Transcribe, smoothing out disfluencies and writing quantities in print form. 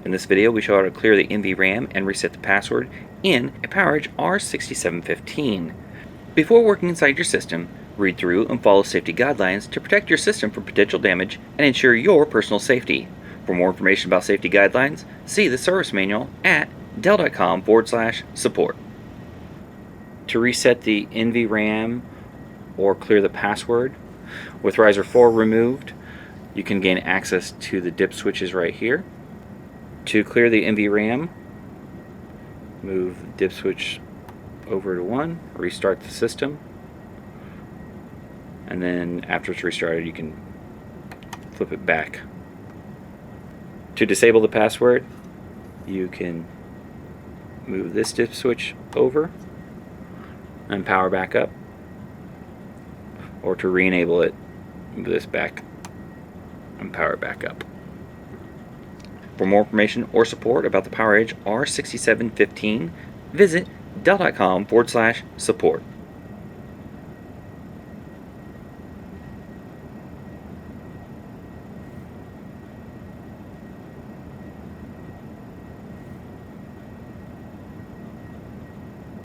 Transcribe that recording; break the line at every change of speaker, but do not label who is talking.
In this video, we show how to clear the NVRAM and reset the password in a PowerEdge R6715. Before working inside your system, read through and follow safety guidelines to protect your system from potential damage and ensure your personal safety. For more information about safety guidelines, see the service manual at dell.com/support. To reset the NVRAM or clear the password, with riser 4 removed, you can gain access to the dip switches right here. To clear the NVRAM, move the dip switch over to 1, restart the system, and then after it's restarted you can flip it back. To disable the password, you can move this dip switch over and power back up, or to re-enable it, move this back and power back up. For more information or support about the PowerEdge R6715, visit dell.com/support.